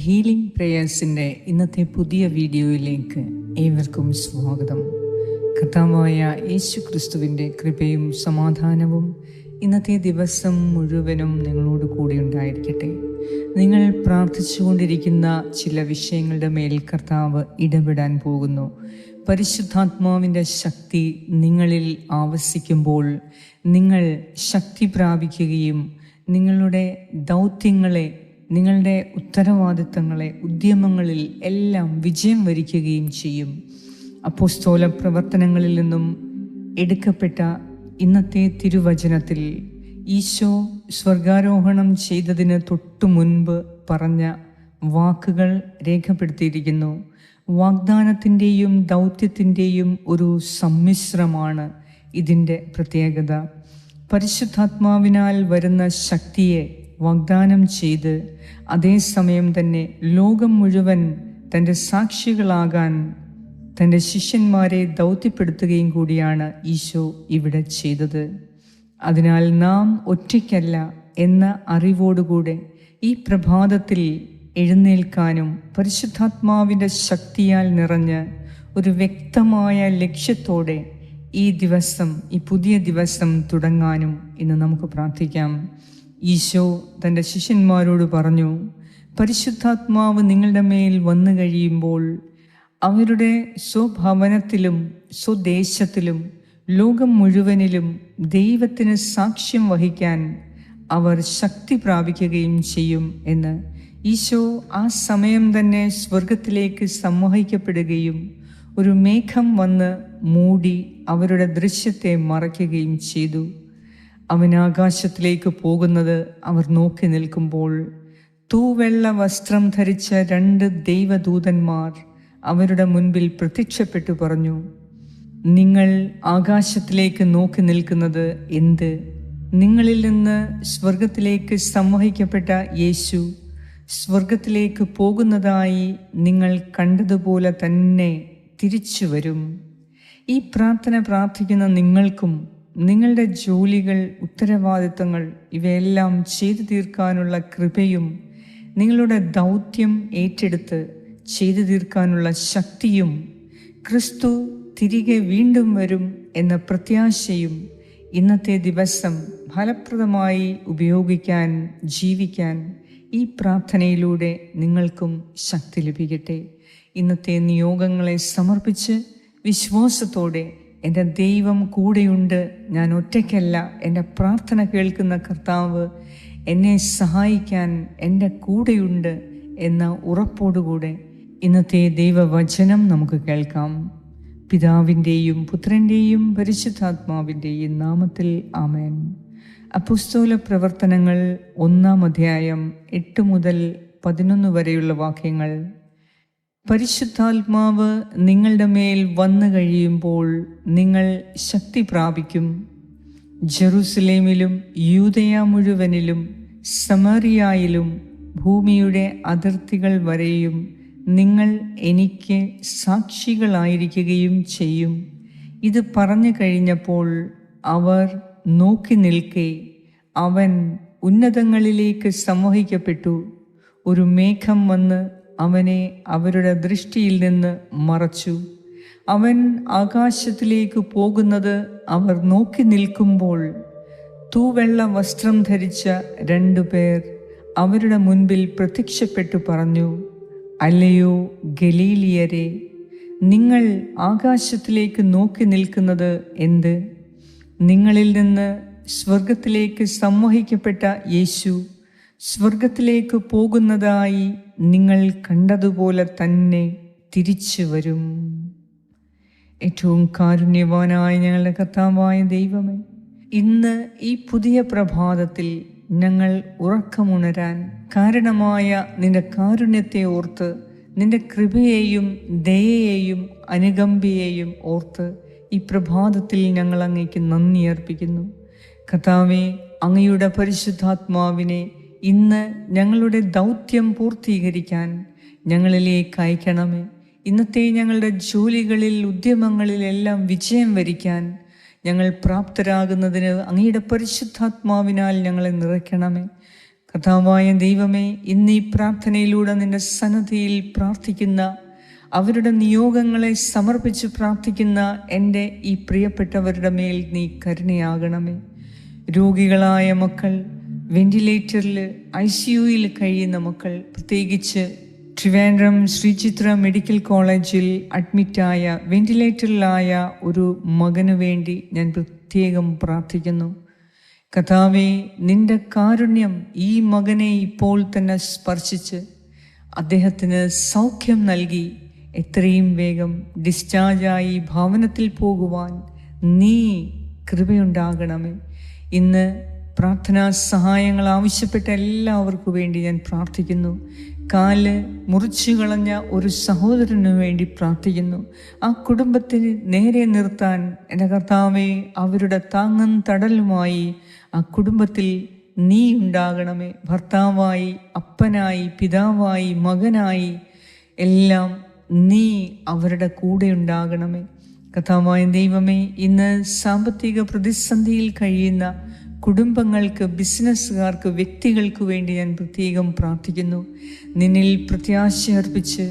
Healing പ്രേയേഴ്സിൻ്റെ ഇന്നത്തെ പുതിയ വീഡിയോയിലേക്ക് ഏവർക്കും സ്വാഗതം. കർത്താവായ യേശു ക്രിസ്തുവിൻ്റെ കൃപയും സമാധാനവും ഇന്നത്തെ ദിവസം മുഴുവനും നിങ്ങളോട് കൂടി ഉണ്ടായിരിക്കട്ടെ. നിങ്ങൾ പ്രാർത്ഥിച്ചുകൊണ്ടിരിക്കുന്ന ചില വിഷയങ്ങളുടെ മേൽ കർത്താവ് ഇടപെടാൻ പോകുന്നു. പരിശുദ്ധാത്മാവിൻ്റെ ശക്തി നിങ്ങളിൽ ആവസിക്കുമ്പോൾ നിങ്ങൾ ശക്തി പ്രാപിക്കുകയും നിങ്ങളുടെ ദൗത്യങ്ങളെ, നിങ്ങളുടെ ഉത്തരവാദിത്തങ്ങളെ, ഉദ്യമങ്ങളിൽ എല്ലാം വിജയം വരിക്കുകയും ചെയ്യും. അപ്പോസ്തല പ്രവർത്തനങ്ങളിൽ നിന്നും എടുക്കപ്പെട്ട ഇന്നത്തെ തിരുവചനത്തിൽ ഈശോ സ്വർഗാരോഹണം ചെയ്തതിന് തൊട്ടു മുൻപ് പറഞ്ഞ വാക്കുകൾ രേഖപ്പെടുത്തിയിരിക്കുന്നു. വാഗ്ദാനത്തിൻ്റെയും ദൗത്യത്തിൻ്റെയും ഒരു സമ്മിശ്രമാണ് ഇതിൻ്റെ പ്രത്യേകത. പരിശുദ്ധാത്മാവിനാൽ വരുന്ന ശക്തിയെ വാഗ്ദാനം ചെയ്ത് അതേസമയം തന്നെ ലോകം മുഴുവൻ തൻ്റെ സാക്ഷികളാകാൻ തൻ്റെ ശിഷ്യന്മാരെ ദൗത്യപ്പെടുത്തുകയും കൂടിയാണ് ഈശോ ഇവിടെ ചെയ്തത്. അതിനാൽ നാം ഒറ്റയ്ക്കല്ല എന്ന അറിവോടുകൂടെ ഈ പ്രഭാതത്തിൽ എഴുന്നേൽക്കാനും പരിശുദ്ധാത്മാവിൻ്റെ ശക്തിയാൽ നിറഞ്ഞ് ഒരു വ്യക്തമായ ലക്ഷ്യത്തോടെ ഈ ദിവസം, ഈ പുതിയ ദിവസം തുടങ്ങാനും ഇന്ന് നമുക്ക് പ്രാർത്ഥിക്കാം. ഈശോ തൻ്റെ ശിഷ്യന്മാരോട് പറഞ്ഞു, പരിശുദ്ധാത്മാവ് നിങ്ങളുടെ മേൽ വന്നു കഴിയുമ്പോൾ അവരുടെ സ്വഭവനത്തിലും സ്വദേശത്തിലും ലോകം മുഴുവനിലും ദൈവത്തിന് സാക്ഷ്യം വഹിക്കാൻ അവർ ശക്തി പ്രാപിക്കുകയും ചെയ്യും എന്ന്. ഈശോ ആ സമയം തന്നെ സ്വർഗത്തിലേക്ക് സംവഹിക്കപ്പെടുകയും ഒരു മേഘം വന്ന് മൂടി അവരുടെ ദൃശ്യത്തെ മറയ്ക്കുകയും ചെയ്തു. അവൻ ആകാശത്തിലേക്ക് പോകുന്നത് അവർ നോക്കി നിൽക്കുമ്പോൾ തൂവെള്ള വസ്ത്രം ധരിച്ച 2 ദൈവദൂതന്മാർ അവരുടെ മുൻപിൽ പ്രത്യക്ഷപ്പെട്ടു പറഞ്ഞു, നിങ്ങൾ ആകാശത്തിലേക്ക് നോക്കി നിൽക്കുന്നത് എന്ത്? നിങ്ങളിൽ നിന്ന് സ്വർഗത്തിലേക്ക് സംവഹിക്കപ്പെട്ട യേശു സ്വർഗത്തിലേക്ക് പോകുന്നതായി നിങ്ങൾ കണ്ടതുപോലെ തന്നെ തിരിച്ചു വരും. ഈ പ്രാർത്ഥന പ്രാർത്ഥിക്കുന്ന നിങ്ങൾക്കും നിങ്ങളുടെ ജോലികൾ, ഉത്തരവാദിത്തങ്ങൾ ഇവയെല്ലാം ചെയ്തു തീർക്കാനുള്ള കൃപയും നിങ്ങളുടെ ദൗത്യം ഏറ്റെടുത്ത് ചെയ്തു തീർക്കാനുള്ള ശക്തിയും ക്രിസ്തു തിരികെ വീണ്ടും വരും എന്ന പ്രത്യാശയും ഇന്നത്തെ ദിവസം ഫലപ്രദമായി ഉപയോഗിക്കാൻ, ജീവിക്കാൻ ഈ പ്രാർത്ഥനയിലൂടെ നിങ്ങൾക്കും ശക്തി ലഭിക്കട്ടെ. ഇന്നത്തെ നിയോഗങ്ങളെ സമർപ്പിച്ച് വിശ്വാസത്തോടെ എൻ്റെ ദൈവം കൂടെയുണ്ട്, ഞാൻ ഒറ്റയ്ക്കല്ല, എൻ്റെ പ്രാർത്ഥന കേൾക്കുന്ന കർത്താവ് എന്നെ സഹായിക്കാൻ എൻ്റെ കൂടെയുണ്ട് എന്ന ഉറപ്പോടുകൂടെ ഇന്നത്തെ ദൈവവചനം നമുക്ക് കേൾക്കാം. പിതാവിൻ്റെയും പുത്രൻ്റെയും പരിശുദ്ധാത്മാവിൻ്റെയും നാമത്തിൽ ആമേൻ. അപ്പോസ്തല പ്രവർത്തനങ്ങൾ 1-ാം അധ്യായം 8 മുതൽ 11 വരെയുള്ള വാക്യങ്ങൾ. പരിശുദ്ധാത്മാവ് നിങ്ങളുടെ മേൽ വന്നു കഴിയുമ്പോൾ നിങ്ങൾ ശക്തി പ്രാപിക്കും. ജെറുസലേമിലും യൂദയ മുഴുവനിലും സമറിയായിലും ഭൂമിയുടെ അതിർത്തികൾ വരെയും നിങ്ങൾ എനിക്ക് സാക്ഷികളായിരിക്കുകയും ചെയ്യും. ഇത് പറഞ്ഞു കഴിഞ്ഞപ്പോൾ അവർ നോക്കി നിൽക്കെ അവൻ ഉന്നതങ്ങളിലേക്ക് സംവഹിക്കപ്പെട്ടു. ഒരു മേഘം വന്ന് അവനെ അവരുടെ ദൃഷ്ടിയിൽ നിന്ന് മറച്ചു. അവൻ ആകാശത്തിലേക്ക് പോകുന്നത് അവർ നോക്കി നിൽക്കുമ്പോൾ തൂവെള്ള വസ്ത്രം ധരിച്ച 2 പേർ അവരുടെ മുൻപിൽ പ്രത്യക്ഷപ്പെട്ടു പറഞ്ഞു, അല്ലയോ ഗലീലിയരെ, നിങ്ങൾ ആകാശത്തിലേക്ക് നോക്കി നിൽക്കുന്നത് എന്ത്? നിങ്ങളിൽ നിന്ന് സ്വർഗത്തിലേക്ക് സംവഹിക്കപ്പെട്ട യേശു സ്വർഗത്തിലേക്ക് പോകുന്നതായി നിങ്ങൾ കണ്ടതുപോലെ തന്നെ തിരിച്ചു വരും. ഏറ്റവും കാരുണ്യവാനായ ഞങ്ങളുടെ കർത്താവായ ദൈവമേ, ഇന്ന് ഈ പുതിയ പ്രഭാതത്തിൽ ഞങ്ങൾ ഉറക്കമുണരാൻ കാരണമായ നിന്റെ കാരുണ്യത്തെ ഓർത്ത്, നിന്റെ കൃപയെയും ദയയെയും അനുകമ്പയെയും ഓർത്ത് ഈ പ്രഭാതത്തിൽ ഞങ്ങൾ അങ്ങേക്ക് നന്ദി അർപ്പിക്കുന്നു. കർത്താവേ, അങ്ങയുടെ പരിശുദ്ധാത്മാവിനെ ഇന്ന് ഞങ്ങളുടെ ദൗത്യം പൂർത്തീകരിക്കാൻ ഞങ്ങളിലേക്ക് അയക്കണമേ. ഇന്നത്തെ ഞങ്ങളുടെ ജോലികളിൽ, ഉദ്യമങ്ങളിലെല്ലാം വിജയം വരിക്കാൻ ഞങ്ങൾ പ്രാപ്തരാകുന്നതിന് അങ്ങയുടെ പരിശുദ്ധാത്മാവിനാൽ ഞങ്ങളെ നിറയ്ക്കണമേ. കർത്താവായ ദൈവമേ, ഇന്ന് ഈ പ്രാർത്ഥനയിലൂടെ നിന്റെ സന്നിധിയിൽ പ്രാർത്ഥിക്കുന്ന, അവരുടെ നിയോഗങ്ങളെ സമർപ്പിച്ച് പ്രാർത്ഥിക്കുന്ന എൻ്റെ ഈ പ്രിയപ്പെട്ടവരുടെ മേൽ നീ കരുണയാകണമേ. രോഗികളായ മക്കൾ, വെന്റിലേറ്ററിൽ ICUയിൽ കഴിയുന്ന മക്കൾ, പ്രത്യേകിച്ച് ട്രിവാൻഡ്രം ശ്രീചിത്ര മെഡിക്കൽ കോളേജിൽ അഡ്മിറ്റായ വെന്റിലേറ്ററിലായ ഒരു മകനു വേണ്ടി ഞാൻ പ്രത്യേകം പ്രാർത്ഥിക്കുന്നു. കർത്താവേ, നിന്റെ കാരുണ്യം ഈ മകനെ ഇപ്പോൾ തന്നെ സ്പർശിച്ച് അദ്ദേഹത്തിന് സൗഖ്യം നൽകി എത്രയും വേഗം ഡിസ്ചാർജായി ഭവനത്തിൽ പോകുവാൻ നീ കൃപയുണ്ടാകണമേ. ഇന്ന് പ്രാർത്ഥനാ സഹായങ്ങൾ ആവശ്യപ്പെട്ട എല്ലാവർക്കും വേണ്ടി ഞാൻ പ്രാർത്ഥിക്കുന്നു. കാല് മുറിച്ചു കളഞ്ഞ ഒരു സഹോദരനു വേണ്ടി പ്രാർത്ഥിക്കുന്നു. ആ കുടുംബത്തിന് നേരെ നിർത്താൻ എൻ്റെ കർത്താവേ, അവരുടെ താങ്ങും തടലുമായി ആ കുടുംബത്തിൽ നീ ഉണ്ടാകണമേ. ഭർത്താവായി, അപ്പനായി, പിതാവായി, മകനായി എല്ലാം നീ അവരുടെ കൂടെ ഉണ്ടാകണമേ. കർത്താവായ ദൈവമേ, ഇന്ന് സാമ്പത്തിക പ്രതിസന്ധിയിൽ കഴിയുന്ന കുടുംബങ്ങൾക്ക്, ബിസിനസ്സുകാർക്ക്, വ്യക്തികൾക്ക് വേണ്ടി ഞാൻ പ്രത്യേകം പ്രാർത്ഥിക്കുന്നു. നിന്നിൽ പ്രത്യാശ അർപ്പിച്ച്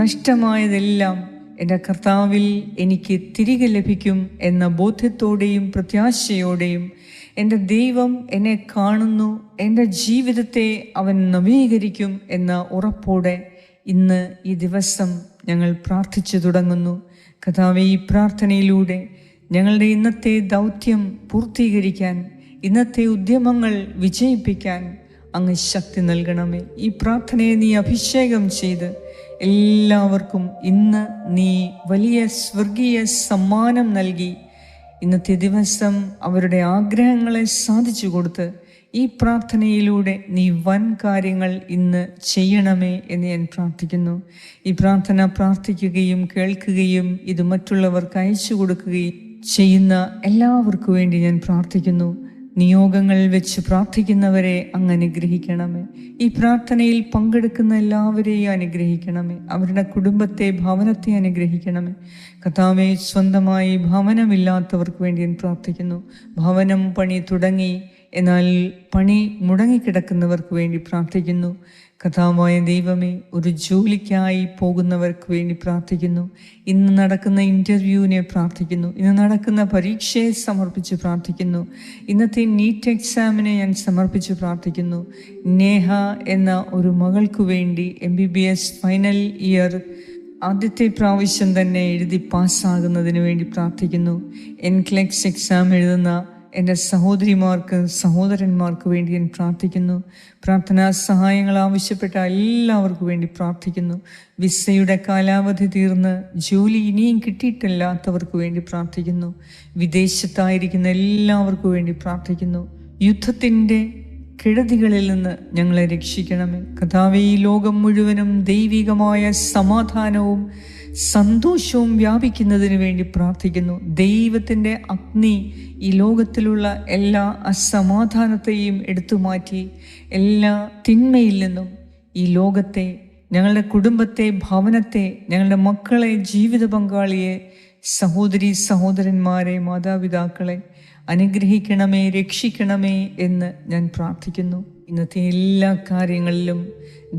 നഷ്ടമായതെല്ലാം എൻ്റെ കർത്താവിൽ എനിക്ക് തിരികെ ലഭിക്കും എന്ന ബോധ്യത്തോടെയും പ്രത്യാശയോടെയും എൻ്റെ ദൈവം എന്നെ കാണുന്നു, എൻ്റെ ജീവിതത്തെ അവൻ നവീകരിക്കും എന്ന ഉറപ്പോടെ ഇന്ന് ഈ ദിവസം ഞങ്ങൾ പ്രാർത്ഥിച്ചു തുടങ്ങുന്നു. കർത്താവേ, ഈ പ്രാർത്ഥനയിലൂടെ ഞങ്ങളുടെ ഇന്നത്തെ ദൗത്യം പൂർത്തീകരിക്കാൻ, ഇന്നത്തെ ഉദ്യമങ്ങൾ വിജയിപ്പിക്കാൻ അങ്ങ് ശക്തി നൽകണമേ. ഈ പ്രാർത്ഥനയെ നീ അഭിഷേകം ചെയ്ത് എല്ലാവർക്കും ഇന്ന് നീ വലിയ സ്വർഗീയ സമ്മാനം നൽകി ഇന്നത്തെ ദിവസം അവരുടെ ആഗ്രഹങ്ങളെ സാധിച്ചു കൊടുത്ത് ഈ പ്രാർത്ഥനയിലൂടെ നീ വൻ കാര്യങ്ങൾ ഇന്ന് ചെയ്യണമേ എന്ന് ഞാൻ പ്രാർത്ഥിക്കുന്നു. ഈ പ്രാർത്ഥന പ്രാർത്ഥിക്കുകയും കേൾക്കുകയും ഇത് മറ്റുള്ളവർക്ക് അയച്ചു കൊടുക്കുകയും ചെയ്യുന്ന എല്ലാവർക്കും വേണ്ടി ഞാൻ പ്രാർത്ഥിക്കുന്നു. നിയോഗങ്ങൾ വെച്ച് പ്രാർത്ഥിക്കുന്നവരെ അങ്ങ് അനുഗ്രഹിക്കണമേ. ഈ പ്രാർത്ഥനയിൽ പങ്കെടുക്കുന്ന എല്ലാവരെയും അനുഗ്രഹിക്കണമേ. അവരുടെ കുടുംബത്തെ, ഭവനത്തെ അനുഗ്രഹിക്കണമേ. കർത്താവേ, സ്വന്തമായി ഭവനമില്ലാത്തവർക്ക് വേണ്ടി ഞാൻ പ്രാർത്ഥിക്കുന്നു. ഭവനം പണി തുടങ്ങി എന്നാൽ പണി മുടങ്ങിക്കിടക്കുന്നവർക്ക് വേണ്ടി പ്രാർത്ഥിക്കുന്നു. കർത്താവായ ദൈവമേ, ഒരു ജോലിക്കായി പോകുന്നവർക്ക് വേണ്ടി പ്രാർത്ഥിക്കുന്നു. ഇന്ന് നടക്കുന്ന ഇൻ്റർവ്യൂവിനെ പ്രാർത്ഥിക്കുന്നു. ഇന്ന് നടക്കുന്ന പരീക്ഷയെ സമർപ്പിച്ച് പ്രാർത്ഥിക്കുന്നു. ഇന്നത്തെ നീറ്റ് എക്സാമിനെ ഞാൻ സമർപ്പിച്ച് പ്രാർത്ഥിക്കുന്നു. നേഹ എന്ന ഒരു മകൾക്ക് വേണ്ടി MBBS ഫൈനൽ ഇയർ ആദ്യത്തെ പ്രാവശ്യം തന്നെ എഴുതി പാസ്സാകുന്നതിന് വേണ്ടി പ്രാർത്ഥിക്കുന്നു. NCLEX എക്സാം എഴുതുന്ന എൻ്റെ സഹോദരിമാർക്ക്, സഹോദരന്മാർക്ക് വേണ്ടി ഞാൻ പ്രാർത്ഥിക്കുന്നു. പ്രാർത്ഥനാ സഹായങ്ങൾ ആവശ്യപ്പെട്ട എല്ലാവർക്കും വേണ്ടി പ്രാർത്ഥിക്കുന്നു. വിസയുടെ കാലാവധി തീർന്ന് ജോലി ഇനിയും കിട്ടിയിട്ടില്ലാത്തവർക്ക് വേണ്ടി പ്രാർത്ഥിക്കുന്നു. വിദേശത്തായിരിക്കുന്ന എല്ലാവർക്കും വേണ്ടി പ്രാർത്ഥിക്കുന്നു. യുദ്ധത്തിൻ്റെ കെടുതികളിൽ നിന്ന് ഞങ്ങളെ രക്ഷിക്കണമേ. കർത്താവേ, ഈ ലോകം മുഴുവനും ദൈവികമായ സമാധാനവും സന്തോഷവും വ്യാപിക്കുന്നതിന് വേണ്ടി പ്രാർത്ഥിക്കുന്നു. ദൈവത്തിൻ്റെ അഗ്നി ഈ ലോകത്തിലുള്ള എല്ലാ അസമാധാനത്തെയും എടുത്തുമാറ്റി എല്ലാ തിന്മയിൽ നിന്നും ഈ ലോകത്തെ, ഞങ്ങളുടെ കുടുംബത്തെ, ഭവനത്തെ, ഞങ്ങളുടെ മക്കളെ, ജീവിത പങ്കാളിയെ, സഹോദരി സഹോദരന്മാരെ, മാതാപിതാക്കളെ അനുഗ്രഹിക്കണമേ, രക്ഷിക്കണമേ എന്ന് ഞാൻ പ്രാർത്ഥിക്കുന്നു. ഇന്നത്തെ എല്ലാ കാര്യങ്ങളിലും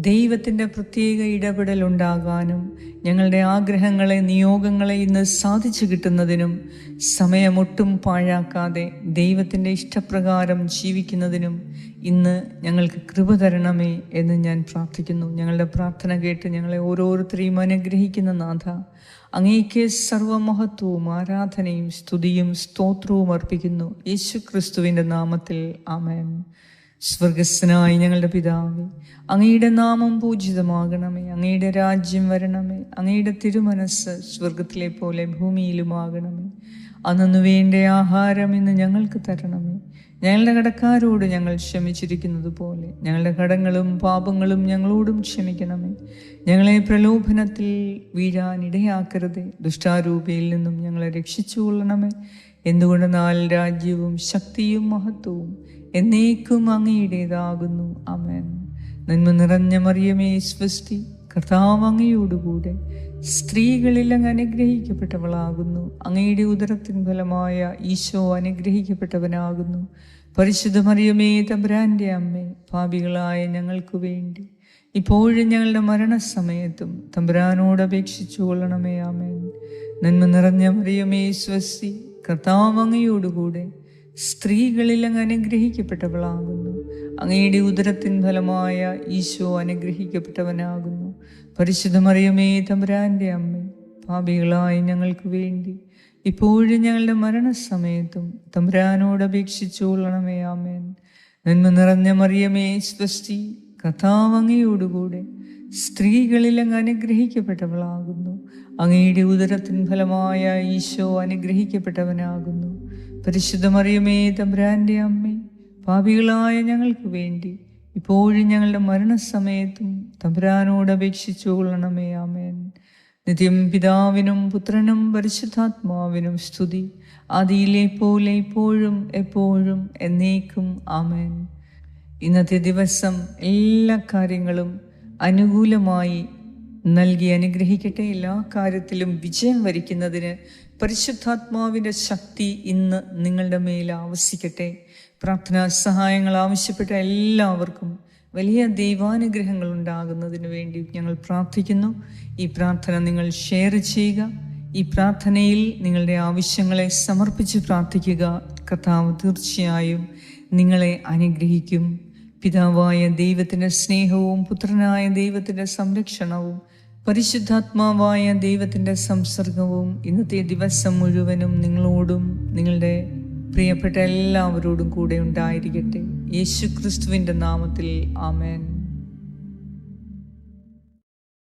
ദൈവത്തിൻ്റെ പ്രത്യേക ഇടപെടൽ ഉണ്ടാകാനും ഞങ്ങളുടെ ആഗ്രഹങ്ങളെ, നിയോഗങ്ങളെ ഇന്ന് സാധിച്ചു കിട്ടുന്നതിനും സമയമൊട്ടും പാഴാക്കാതെ ദൈവത്തിൻ്റെ ഇഷ്ടപ്രകാരം ജീവിക്കുന്നതിനും ഇന്ന് ഞങ്ങൾക്ക് കൃപ തരണമേ എന്ന് ഞാൻ പ്രാർത്ഥിക്കുന്നു. ഞങ്ങളുടെ പ്രാർത്ഥന കേട്ട് ഞങ്ങളെ ഓരോരുത്തരെയും അനുഗ്രഹിക്കുന്ന നാഥ, അങ്ങേക്ക് സർവമഹത്വവും ആരാധനയും സ്തുതിയും സ്തോത്രവും അർപ്പിക്കുന്നു. യേശു ക്രിസ്തുവിൻ്റെ നാമത്തിൽ ആമേൻ. സ്വർഗസ്ഥനായ ഞങ്ങളുടെ പിതാവേ, അങ്ങയുടെ നാമം പൂജിതമാകണമേ. അങ്ങയുടെ രാജ്യം വരണമേ. അങ്ങയുടെ തിരുമനസ് സ്വർഗത്തിലെ പോലെ ഭൂമിയിലുമാകണമേ. അന്നു വേണ്ട ആഹാരം ഇന്ന് ഞങ്ങൾക്ക് തരണമേ. ഞങ്ങളുടെ കടക്കാരോട് ഞങ്ങൾ ക്ഷമിച്ചിരിക്കുന്നത് പോലെ ഞങ്ങളുടെ കടങ്ങളും പാപങ്ങളും ഞങ്ങളോടും ക്ഷമിക്കണമേ. ഞങ്ങളെ പ്രലോഭനത്തിൽ വീഴാനിടയാക്കരുതേ. ദുഷ്ടാരൂപയിൽ നിന്നും ഞങ്ങളെ രക്ഷിച്ചുകൊള്ളണമേ. എന്തുകൊണ്ടെന്നാൽ രാജ്യവും ശക്തിയും മഹത്വവും എന്നേക്കും അങ്ങയുടേതാകുന്നു. ആമേൻ. നന്മ നിറഞ്ഞ മറിയമേ, സ്വസ്തി, കർത്താവ് അങ്ങയോടുകൂടെ സ്ത്രീകളിൽ അങ്ങ് അനുഗ്രഹിക്കപ്പെട്ടവളാകുന്നു. അങ്ങയുടെ ഉദരത്തിൻ ഫലമായ ഈശോ അനുഗ്രഹിക്കപ്പെട്ടവനാകുന്നു. പരിശുദ്ധ മറിയമേ തമ്പുരാൻ്റെ അമ്മേ, പാപികളായ ഞങ്ങൾക്ക് വേണ്ടി ഇപ്പോഴും ഞങ്ങളുടെ മരണസമയത്തും തമ്പുരാനോട് അപേക്ഷിച്ചു കൊള്ളണമേ. ആമേൻ. നന്മ നിറഞ്ഞ മറിയമേ സ്വസ്തി, കർത്താവ് അങ്ങയോടുകൂടെ സ്ത്രീകളിൽ അങ്ങ് അനുഗ്രഹിക്കപ്പെട്ടവളാകുന്നു. അങ്ങയുടെ ഉദരത്തിൻ ഫലമായ ഈശോ അനുഗ്രഹിക്കപ്പെട്ടവനാകുന്നു. പരിശുദ്ധ മറിയമേ തമ്പുരാൻ്റെ അമ്മേ, പാപികളായ ഞങ്ങൾക്ക് വേണ്ടി ഇപ്പോഴും ഞങ്ങളുടെ മരണസമയത്തും തമ്പുരാനോട് അപേക്ഷിച്ചു കൊള്ളണമേ. ആമേൻ. നന്മ നിറഞ്ഞ മറിയമേ സ്വസ്തി, കർത്താവ് അങ്ങയോടുകൂടെ സ്ത്രീകളിൽ അങ്ങ് അനുഗ്രഹിക്കപ്പെട്ടവളാകുന്നു. അങ്ങയുടെ ഉദരത്തിൻ ഫലമായ ഈശോ അനുഗ്രഹിക്കപ്പെട്ടവനാകുന്നു. പരിശുദ്ധ മറിയമേ തമ്പുരാൻ്റെ അമ്മേ, പാപികളായ ഞങ്ങൾക്ക് വേണ്ടി ഇപ്പോഴും ഞങ്ങളുടെ മരണസമയത്തും തമ്പുരാനോട് അപേക്ഷിച്ചു കൊള്ളണമേ. ആമേൻ. നിത്യം പിതാവിനും പുത്രനും പരിശുദ്ധാത്മാവിനും സ്തുതി, ആദിയിലെ പോലെ ഇപ്പോഴും എപ്പോഴും എന്നേക്കും. ആമേൻ. ഇന്നത്തെ ദിവസം എല്ലാ കാര്യങ്ങളും അനുകൂലമായി നൽകി അനുഗ്രഹിക്കട്ടെ. എല്ലാ കാര്യത്തിലും വിജയം വരിക്കുന്നതിന് പരിശുദ്ധാത്മാവിൻ്റെ ശക്തി ഇന്ന് നിങ്ങളുടെ മേൽ ആവസിക്കട്ടെ. പ്രാർത്ഥനാ സഹായങ്ങൾ ആവശ്യപ്പെട്ട എല്ലാവർക്കും വലിയ ദൈവാനുഗ്രഹങ്ങൾ ഉണ്ടാകുന്നതിന് വേണ്ടി ഞങ്ങൾ പ്രാർത്ഥിക്കുന്നു. ഈ പ്രാർത്ഥന നിങ്ങൾ ഷെയർ ചെയ്യുക. ഈ പ്രാർത്ഥനയിൽ നിങ്ങളുടെ ആവശ്യങ്ങളെ സമർപ്പിച്ച് പ്രാർത്ഥിക്കുക. കർത്താവ് തീർച്ചയായും നിങ്ങളെ അനുഗ്രഹിക്കും. പിതാവായ ദൈവത്തിൻ്റെ സ്നേഹവും പുത്രനായ ദൈവത്തിൻ്റെ സംരക്ഷണവും പരിശുദ്ധാത്മാവായ ദൈവത്തിൻ്റെ സംസർഗവും ഇന്നത്തെ ദിവസം മുഴുവനും നിങ്ങളോടും നിങ്ങളുടെ പ്രിയപ്പെട്ട എല്ലാവരോടും കൂടെ ഉണ്ടായിരിക്കട്ടെ. യേശു ക്രിസ്തുവിൻ്റെ നാമത്തിൽ ആമേൻ.